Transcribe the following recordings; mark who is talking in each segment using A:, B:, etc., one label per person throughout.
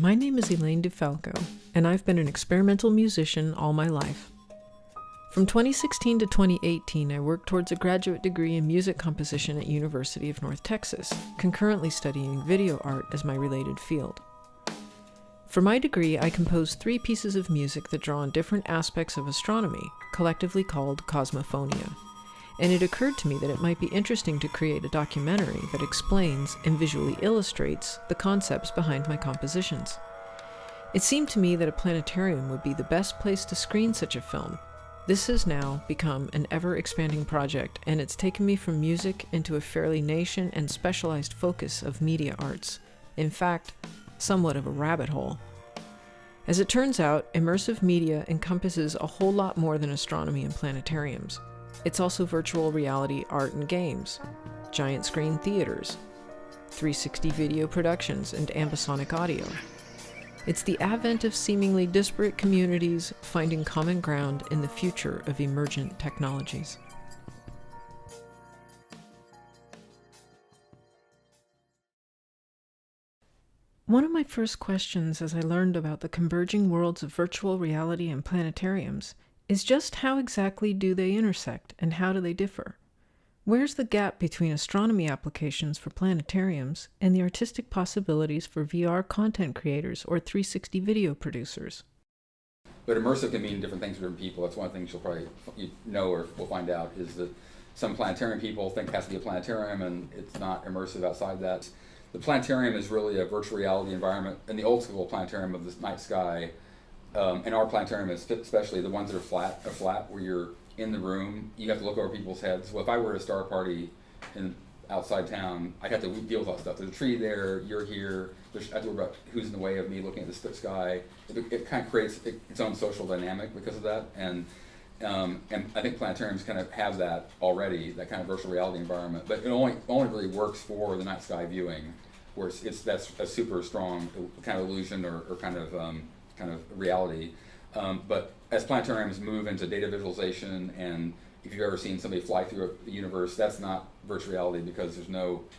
A: My name is Elaine DeFalco, and I've been an experimental musician all my life. From 2016 to 2018, I worked towards a graduate degree in music composition at University of North Texas, concurrently studying video art as my related field. For my degree, I composed 3 pieces of music that draw on different aspects of astronomy, collectively called cosmophonia. And it occurred to me that it might be interesting to create a documentary that explains and visually illustrates the concepts behind my compositions. It seemed to me that a planetarium would be the best place to screen such a film. This has now become an ever-expanding project, and it's taken me from music into a fairly nascent and specialized focus of media arts. In fact, somewhat of a rabbit hole. As it turns out, immersive media encompasses a whole lot more than astronomy and planetariums. It's also virtual reality art and games, giant screen theaters, 360 video productions, and ambisonic audio. It's the advent of seemingly disparate communities finding common ground in the future of emergent technologies. One of my first questions as I learned about the converging worlds of virtual reality and planetariums is just how exactly do they intersect and how do they differ? Where's the gap between astronomy applications for planetariums and the artistic possibilities for VR content creators or 360 video producers?
B: But immersive can mean different things for different people. That's one of the things you'll probably know or we'll find out is that some planetarium people think it has to be a planetarium and it's not immersive outside that. The planetarium is really a virtual reality environment. In the old school planetarium of the night sky, and our planetarium is especially the ones that are flat where you're in the room, you have to look over people's heads. Well, if I were at a star party outside town, I'd have to deal with all that stuff. There's a tree there, you're here, I have to worry about who's in the way of me looking at the sky. It kind of creates its own social dynamic because of that, and I think planetariums kind of have that already, that kind of virtual reality environment, but it only really works for the night sky viewing, where that's a super strong kind of illusion or kind of reality. But as planetariums move into data visualization, and if you've ever seen somebody fly through the universe, that's not virtual reality because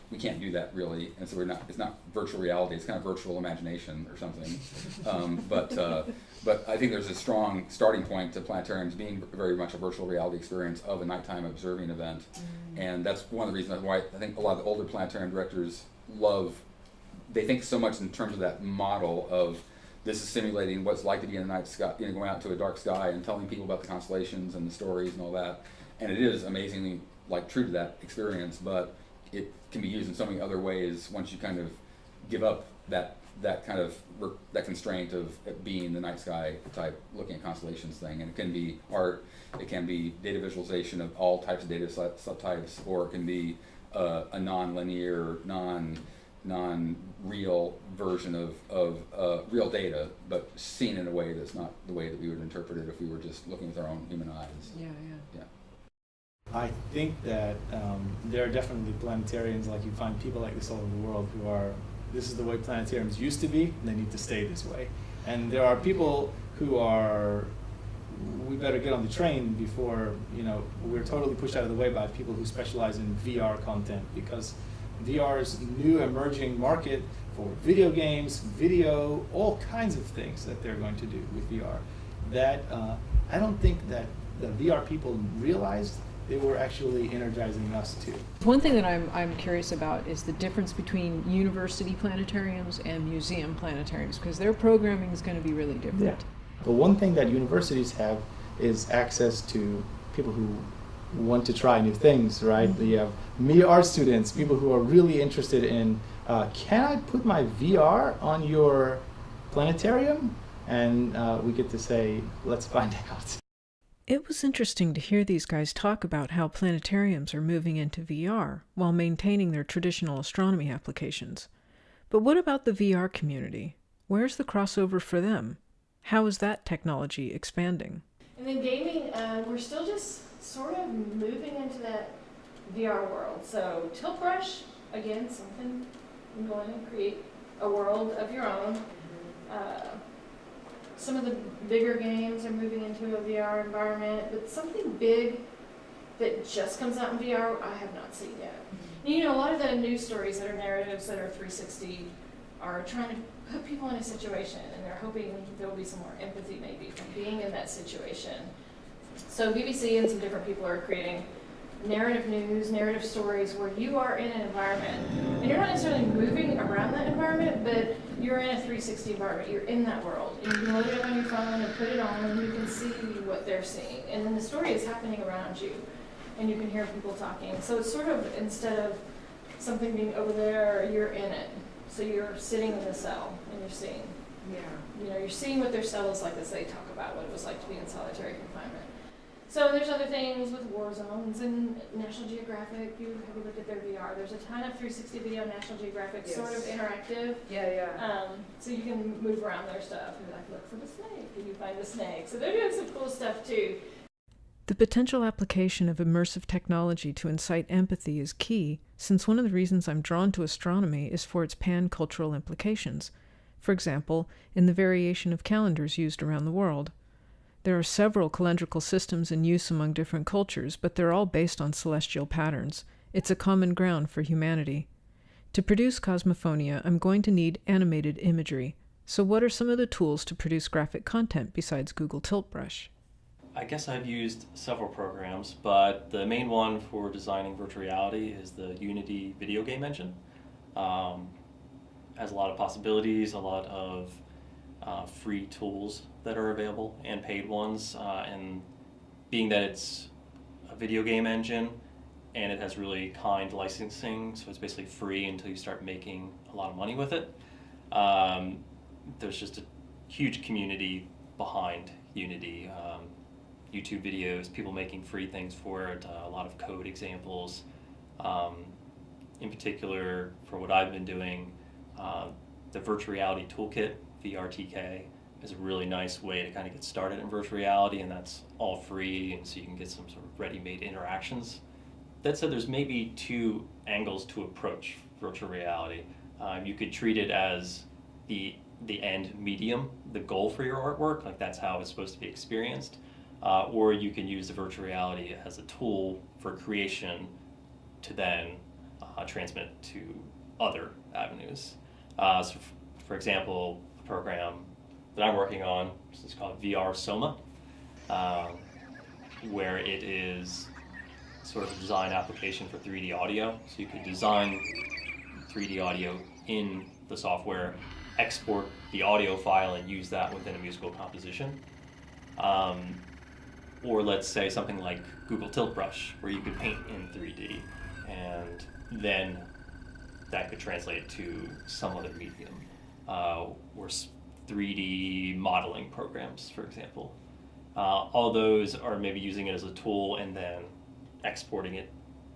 B: we can't do that really, and so it's not virtual reality, it's kind of virtual imagination or something. But I think there's a strong starting point to planetariums being very much a virtual reality experience of a nighttime observing event. And that's one of the reasons why I think a lot of the older planetarium directors they think so much in terms of that model of this is simulating what it's like to be in the night sky, going out to a dark sky and telling people about the constellations and the stories and all that. And it is amazingly true to that experience, but it can be used in so many other ways once you kind of give up that constraint of it being the night sky type looking at constellations thing. And it can be art, it can be data visualization of all types of data subtypes, or it can be a non-linear, non-real version of real data, but seen in a way that's not the way that we would interpret it if we were just looking with our own human eyes.
A: Yeah.
C: I think that there are definitely planetarians, like you find people like this all over the world who are, this is the way planetariums used to be, and they need to stay this way. And there are people who are, we better get on the train before, we're totally pushed out of the way by people who specialize in VR content, because VR's new emerging market for video games, video, all kinds of things that they're going to do with VR. That I don't think that the VR people realized they were actually energizing us too.
D: One thing that I'm curious about is the difference between university planetariums and museum planetariums, because their programming is going to be really different.
C: Yeah. The one thing that universities have is access to people who want to try new things, right?
D: Mm-hmm.
C: You have media art students, people who are really interested in, can I put my VR on your planetarium? And we get to say, let's find out.
A: It was interesting to hear these guys talk about how planetariums are moving into VR while maintaining their traditional astronomy applications. But what about the VR community? Where's the crossover for them? How is that technology expanding?
E: And then gaming, we're still just sort of moving into that VR world. So Tiltbrush, again, something you go in and create a world of your own. Some of the bigger games are moving into a VR environment, but something big that just comes out in VR, I have not seen yet. A lot of the news stories that are narratives that are 360 are trying to put people in a situation, and they're hoping there will be some more empathy maybe from being in that situation. So BBC and some different people are creating narrative news, narrative stories where you are in an environment, and you're not necessarily moving around that environment, but you're in a 360 environment, you're in that world, and you can load it up on your phone and put it on, and you can see what they're seeing, and then the story is happening around you, and you can hear people talking. So it's sort of, instead of something being over there, you're in it. So you're sitting in the cell, and you're seeing, you're seeing what their cell is like as they talk about what it was like to be in solitary confinement. So there's other things with war zones and National Geographic. You have a look at their VR. There's a ton of 360 video National Geographic, sort of interactive. So you can move around their stuff. You're like, look for the snake, and you find the snake. So they're doing some cool stuff too.
A: The potential application of immersive technology to incite empathy is key, since one of the reasons I'm drawn to astronomy is for its pan-cultural implications. For example, in the variation of calendars used around the world. There are several calendrical systems in use among different cultures, but they're all based on celestial patterns. It's a common ground for humanity. To produce Cosmophonia, I'm going to need animated imagery. So what are some of the tools to produce graphic content besides Google Tilt Brush?
F: I guess I've used several programs, but the main one for designing virtual reality is the Unity video game engine. Has a lot of possibilities, a lot of free tools that are available and paid ones, and being that it's a video game engine and it has really kind licensing, so it's basically free until you start making a lot of money with it. There's just a huge community behind Unity. YouTube videos, people making free things for it, a lot of code examples. In particular, for what I've been doing, the Virtual Reality Toolkit, VRTK, is a really nice way to kind of get started in virtual reality, and that's all free, and so you can get some sort of ready-made interactions. That said, there's maybe two angles to approach virtual reality. You could treat it as the end medium, the goal for your artwork, like that's how it's supposed to be experienced. Or you can use the virtual reality as a tool for creation to then transmit to other avenues. So for example, the program that I'm working on is called VR Soma, where it is sort of a design application for 3D audio. So you could design 3D audio in the software, export the audio file, and use that within a musical composition. Or let's say something like Google Tilt Brush, where you could paint in 3D, and then that could translate to some other medium, or 3D modeling programs, for example. All those are maybe using it as a tool and then exporting it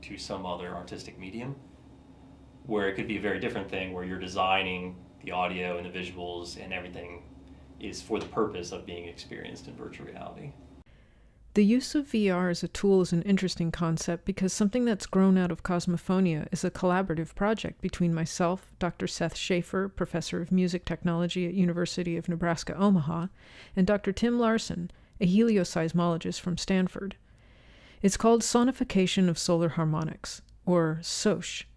F: to some other artistic medium, where it could be a very different thing, where you're designing the audio and the visuals and everything is for the purpose of being experienced in virtual reality.
A: The use of VR as a tool is an interesting concept because something that's grown out of Cosmophonia is a collaborative project between myself, Dr. Seth Schaefer, professor of music technology at University of Nebraska, Omaha, and Dr. Tim Larson, a helioseismologist from Stanford. It's called Sonification of Solar Harmonics, or SOSH.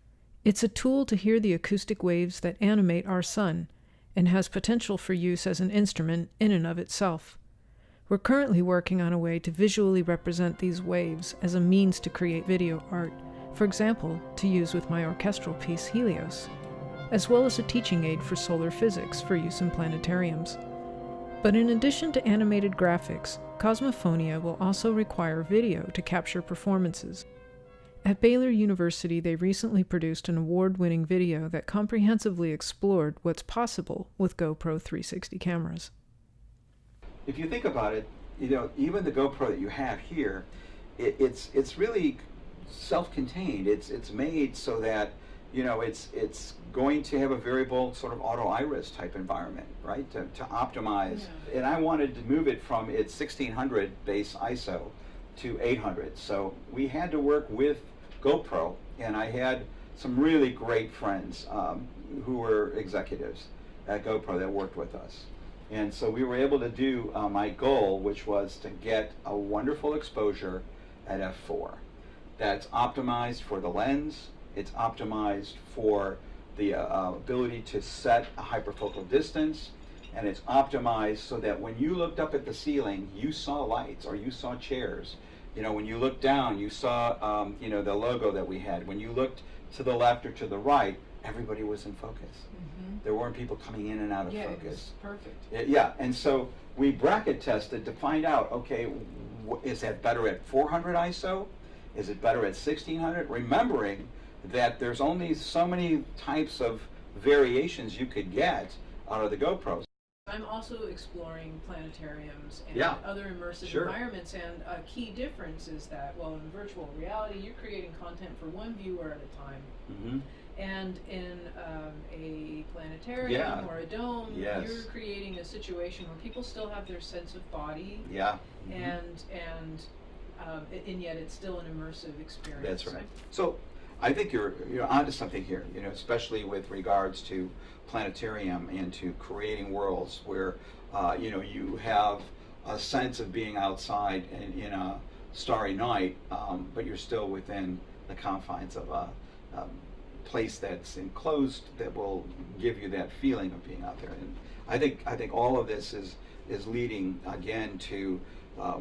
A: It's a tool to hear the acoustic waves that animate our sun, and has potential for use as an instrument in and of itself. We're currently working on a way to visually represent these waves as a means to create video art, for example, to use with my orchestral piece Helios, as well as a teaching aid for solar physics for use in planetariums. But in addition to animated graphics, Cosmophonia will also require video to capture performances. At Baylor University, they recently produced an award-winning video that comprehensively explored what's possible with GoPro 360 cameras.
G: If you think about it, even the GoPro that you have here, it's really self-contained. It's made so that it's going to have a variable sort of auto iris type environment, right? To optimize. Yeah. And I wanted to move it from its 1600 base ISO to 800. So we had to work with GoPro, and I had some really great friends who were executives at GoPro that worked with us. And so we were able to do my goal, which was to get a wonderful exposure at f4. That's optimized for the lens, it's optimized for the ability to set a hyperfocal distance, and it's optimized so that when you looked up at the ceiling, you saw lights or you saw chairs. You know, when you looked down, you saw, you know, the logo that we had. When you looked to the left or to the right, everybody was in focus. There weren't people coming in and out of
D: Yeah, it
G: focus.
D: was perfect.
G: Yeah, and so we bracket tested to find out, okay, is that better at 400 ISO? Is it better at 1600? Remembering that there's only so many types of variations you could get out of the GoPros.
D: I'm also exploring planetariums and
G: Yeah,
D: other immersive
G: sure.
D: environments, and a key difference is that, well, in virtual reality, you're creating content for one viewer at a time.
G: Mm-hmm.
D: And in a planetarium
G: Yeah.
D: or a dome,
G: Yes.
D: you're creating a situation where people still have their sense of body,
G: Yeah. Mhm.
D: and yet it's still an immersive experience.
G: That's right. So I think you're onto something here, you know, especially with regards to planetarium and to creating worlds where you know, you have a sense of being outside in a starry night, but you're still within the confines of a place that's enclosed that will give you that feeling of being out there. And I think all of this is leading again to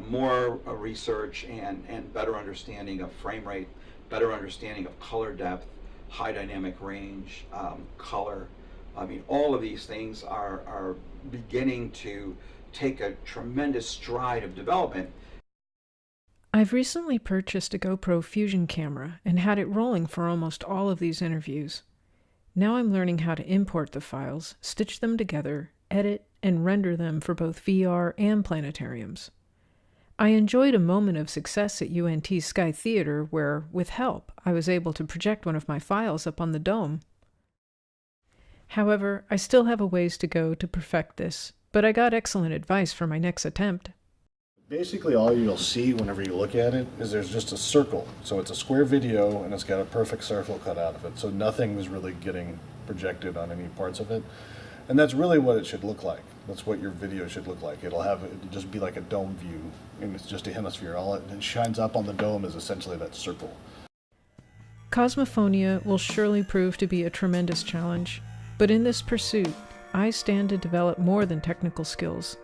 G: more research and better understanding of frame rate, better understanding of color depth, high dynamic range, color. I mean, all of these things are beginning to take a tremendous stride of development.
A: I've recently purchased a GoPro Fusion camera and had it rolling for almost all of these interviews. Now I'm learning how to import the files, stitch them together, edit, and render them for both VR and planetariums. I enjoyed a moment of success at UNT's Sky Theater where, with help, I was able to project one of my files up on the dome. However, I still have a ways to go to perfect this, but I got excellent advice for my next attempt.
H: Basically, all you'll see whenever you look at it is there's just a circle. So it's a square video and it's got a perfect circle cut out of it. So nothing is really getting projected on any parts of it. And that's really what it should look like. That's what your video should look like. It'll just be like a dome view, and it's just a hemisphere. All it shines up on the dome is essentially that circle.
A: Cosmophonia will surely prove to be a tremendous challenge, but in this pursuit, I stand to develop more than technical skills.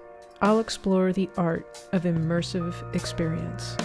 A: I'll explore the art of immersive experience.